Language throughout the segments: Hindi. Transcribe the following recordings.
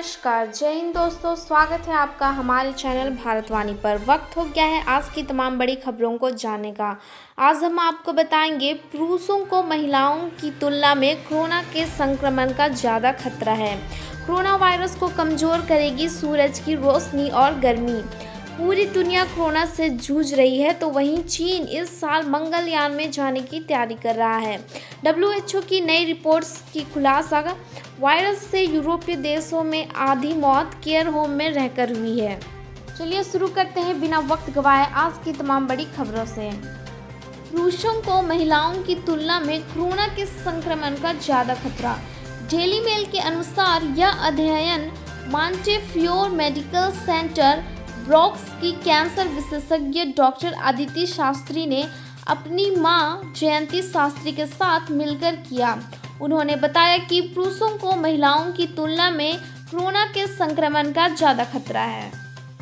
नमस्कार, जय हिंद दोस्तों। स्वागत है आपका हमारे चैनल भारतवाणी पर। वक्त हो गया है आज की तमाम बड़ी खबरों को जानने का। आज हम आपको बताएंगे पुरुषों को महिलाओं की तुलना में कोरोना के संक्रमण का ज़्यादा खतरा है। कोरोना वायरस को कमज़ोर करेगी सूरज की रोशनी और गर्मी। पूरी दुनिया कोरोना से जूझ रही है तो वहीं चीन इस साल मंगलयान में जाने की तैयारी कर रहा है। WHO की नई रिपोर्ट्स की खुलासा वायरस से यूरोपीय देशों में आधी मौत केयर होम में रहकर हुई है। चलिए शुरू करते हैं बिना वक्त गवाए आज की तमाम बड़ी खबरों से। पुरुषों को महिलाओं की तुलना में कोरोना के संक्रमण का ज़्यादा खतरा। डेली मेल के अनुसार यह अध्ययन मॉन्टेफिओर मेडिकल सेंटर ब्रॉक्स की कैंसर विशेषज्ञ डॉक्टर अदिति शास्त्री ने अपनी मां जयंती शास्त्री के साथ मिलकर किया। उन्होंने बताया कि पुरुषों को महिलाओं की तुलना में कोरोना के संक्रमण का ज़्यादा खतरा है।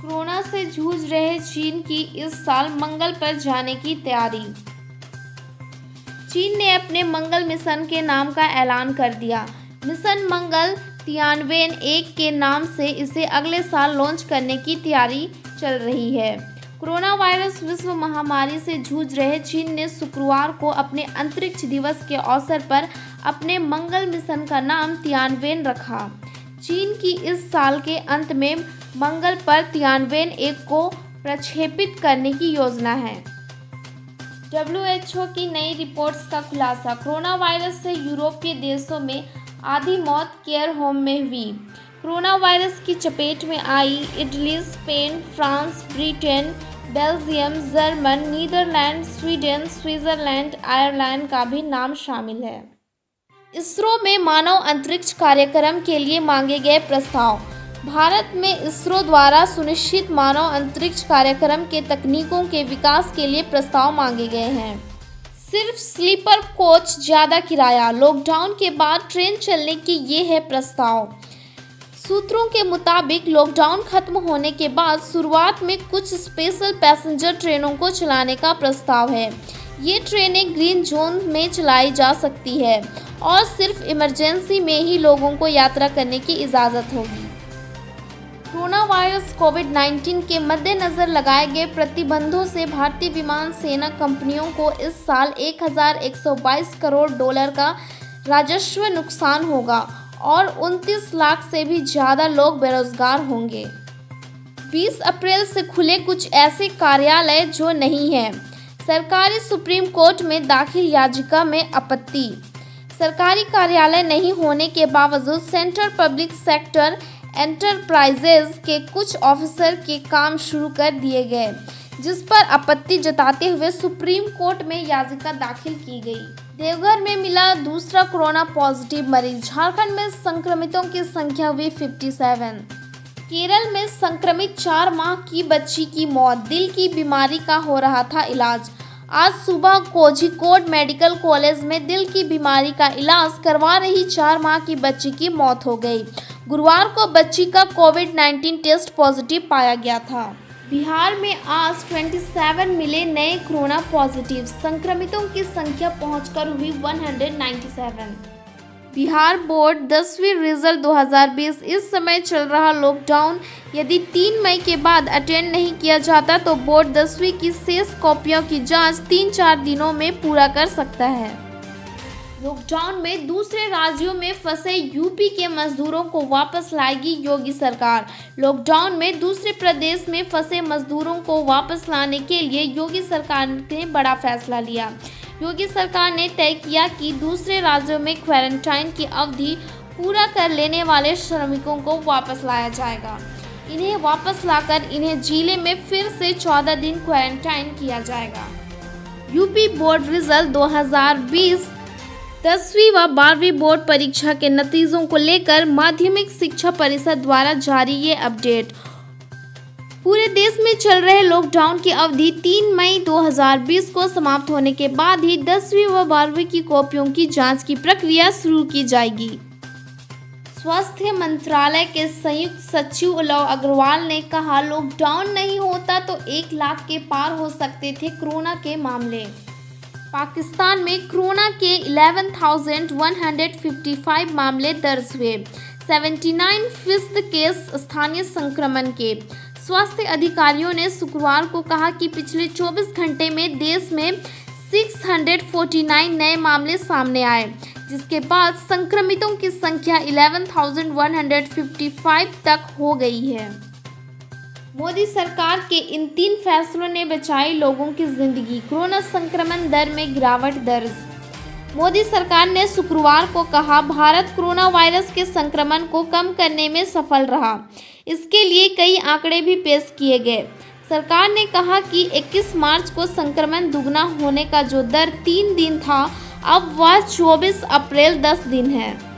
कोरोना से जूझ रहे चीन की इस साल मंगल पर जाने की तैयारी। चीन ने अपने मंगल मिशन के नाम का ऐलान कर दिया। मिशन मंगल तियानवेन 1 के नाम से इसे अगले साल लॉन्च करने की तैयारी चल रही है। कोरोना वायरस विश्व महामारी से जूझ रहे चीन ने शुक्रवार को अपने अंतरिक्ष दिवस के अवसर पर अपने मंगल मिशन का नाम तियानवेन रखा। चीन की इस साल के अंत में मंगल पर तियानवेन 1 को प्रक्षेपित करने की योजना है। WHO की नई रिपोर्ट्स का खुलासा। कोरोना वायरस से यूरोपीय देशों में आधी मौत केयर होम में हुई। कोरोना वायरस की चपेट में आई Italy, Spain, France, Britain, Belgium, German, Netherlands, Sweden, Switzerland, Ireland का भी नाम शामिल है। इसरो में मानव अंतरिक्ष कार्यक्रम के लिए मांगे गए प्रस्ताव। भारत में इसरो द्वारा सुनिश्चित मानव अंतरिक्ष कार्यक्रम के तकनीकों के विकास के लिए प्रस्ताव मांगे गए हैं। सिर्फ स्लीपर कोच, ज़्यादा किराया। लॉकडाउन के बाद ट्रेन चलने की ये है प्रस्ताव। सूत्रों के मुताबिक लॉकडाउन खत्म होने के बाद शुरुआत में कुछ स्पेशल पैसेंजर ट्रेनों को चलाने का प्रस्ताव है। ये ट्रेनें ग्रीन जोन में चलाई जा सकती है और सिर्फ इमरजेंसी में ही लोगों को यात्रा करने की इजाज़त होगी। कोरोना वायरस कोविड-19 के मद्देनज़र लगाए गए प्रतिबंधों से भारतीय विमान सेना कंपनियों को इस साल 1122 करोड़ डॉलर का राजस्व नुकसान होगा और 29 लाख से भी ज़्यादा लोग बेरोजगार होंगे। 20 अप्रैल से खुले कुछ ऐसे कार्यालय जो नहीं हैं। सरकारी सुप्रीम कोर्ट में दाखिल याचिका में आपत्ति। सरकारी कार्यालय नहीं होने के बावजूद सेंट्रल पब्लिक सेक्टर एंटरप्राइजेज के कुछ ऑफिसर के काम शुरू कर दिए गए, जिस पर आपत्ति जताते हुए सुप्रीम कोर्ट में याचिका दाखिल की गई। देवघर में मिला दूसरा कोरोना पॉजिटिव मरीज। झारखंड में संक्रमितों की संख्या हुई 57। केरल में संक्रमित 4 माह की बच्ची की मौत। दिल की बीमारी का हो रहा था इलाज। आज सुबह कोझिकोड मेडिकल कॉलेज में दिल की बीमारी का इलाज करवा रही 4 माह की बच्ची की मौत हो गई। गुरुवार को बच्ची का कोविड-19 टेस्ट पॉजिटिव पाया गया था। बिहार में आज 27 मिले नए कोरोना पॉजिटिव। संक्रमितों की संख्या पहुंचकर हुई 197। बिहार बोर्ड 10वीं रिजल्ट 2020। इस समय चल रहा लॉकडाउन यदि 3 मई के बाद अटेंड नहीं किया जाता तो बोर्ड 10वीं की शेष कॉपियों की जांच 3-4 दिनों में पूरा कर सकता है। लॉकडाउन में दूसरे राज्यों में फंसे यूपी के मजदूरों को वापस लाएगी योगी सरकार। लॉकडाउन में दूसरे प्रदेश में फंसे मजदूरों को वापस लाने के लिए योगी सरकार ने बड़ा फैसला लिया। योगी सरकार ने तय किया कि दूसरे राज्यों में क्वारंटाइन की अवधि पूरा कर लेने वाले श्रमिकों को वापस लाया जाएगा। इन्हें वापस लाकर इन्हें जिले में फिर से 14 दिन क्वारंटाइन किया जाएगा। यूपी बोर्ड रिजल्ट 2020 10वीं व 12वीं बोर्ड परीक्षा के नतीजों को लेकर माध्यमिक शिक्षा परिषद द्वारा जारी ये अपडेट। पूरे देश में चल रहे लॉकडाउन की अवधि 3 मई 2020 को समाप्त होने के बाद ही 10वीं व 12वीं की कॉपियों की जांच की प्रक्रिया शुरू की जाएगी। स्वास्थ्य मंत्रालय के संयुक्त सचिव लव अग्रवाल ने कहा, लॉकडाउन नहीं होता तो 1 लाख के पार हो सकते थे कोरोना के मामले। पाकिस्तान में कोरोना के 11,155 मामले दर्ज हुए। 79% केस स्थानीय संक्रमण के। स्वास्थ्य अधिकारियों ने शुक्रवार को कहा कि पिछले 24 घंटे में देश में 649 नए मामले सामने आए, जिसके बाद संक्रमितों की संख्या 11,155 तक हो गई है। मोदी सरकार के इन 3 फैसलों ने बचाई लोगों की जिंदगी, कोरोना संक्रमण दर में गिरावट दर्ज। मोदी सरकार ने शुक्रवार को कहा, भारत कोरोना वायरस के संक्रमण को कम करने में सफल रहा। इसके लिए कई आंकड़े भी पेश किए गए। सरकार ने कहा कि 21 मार्च को संक्रमण दुगना होने का जो दर 3 दिन था, अब वह 24 अप्रैल 10 दिन है।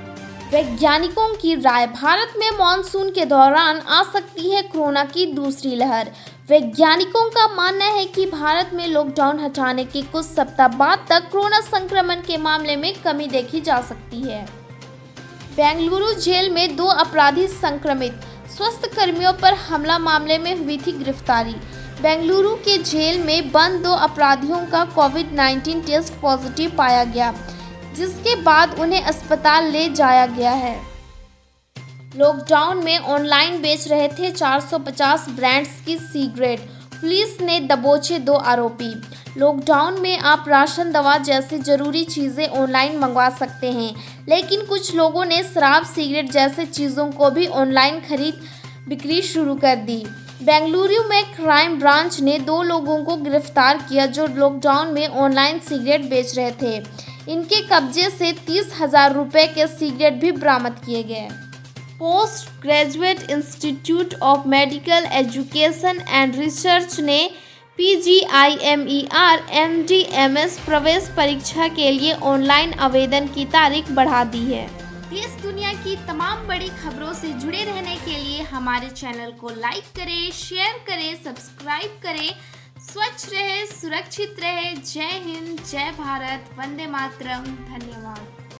वैज्ञानिकों की राय, भारत में मानसून के दौरान आ सकती है कोरोना की दूसरी लहर। वैज्ञानिकों का मानना है कि भारत में लॉकडाउन हटाने के कुछ सप्ताह बाद तक कोरोना संक्रमण के मामले में कमी देखी जा सकती है। बेंगलुरु जेल में 2 अपराधी संक्रमित, स्वास्थ्य कर्मियों पर हमला मामले में हुई थी गिरफ्तारी। बेंगलुरु के जेल में बंद 2 अपराधियों का कोविड-19 टेस्ट पॉजिटिव पाया गया, जिसके बाद उन्हें अस्पताल ले जाया गया है। लॉकडाउन में ऑनलाइन बेच रहे थे 450 ब्रांड्स की सिगरेट, पुलिस ने दबोचे 2 आरोपी। लॉकडाउन में आप राशन, दवा जैसी जरूरी चीज़ें ऑनलाइन मंगवा सकते हैं, लेकिन कुछ लोगों ने शराब, सिगरेट जैसे चीज़ों को भी ऑनलाइन खरीद बिक्री शुरू कर दी। बेंगलुरु में क्राइम ब्रांच ने 2 लोगों को गिरफ्तार किया जो लॉकडाउन में ऑनलाइन सिगरेट बेच रहे थे। इनके कब्जे से 30,000 रुपये के सिगरेट भी बरामद किए गए। Post graduate institute of medical education and research ने PGIMER MD/MS प्रवेश परीक्षा के लिए ऑनलाइन आवेदन की तारीख बढ़ा दी है। देश दुनिया की तमाम बड़ी खबरों से जुड़े रहने के लिए हमारे चैनल को लाइक करें, शेयर करें, सब्सक्राइब करें। स्वच्छ रहे, सुरक्षित रहे। जय हिंद, जय भारत, वंदे मातरम। धन्यवाद।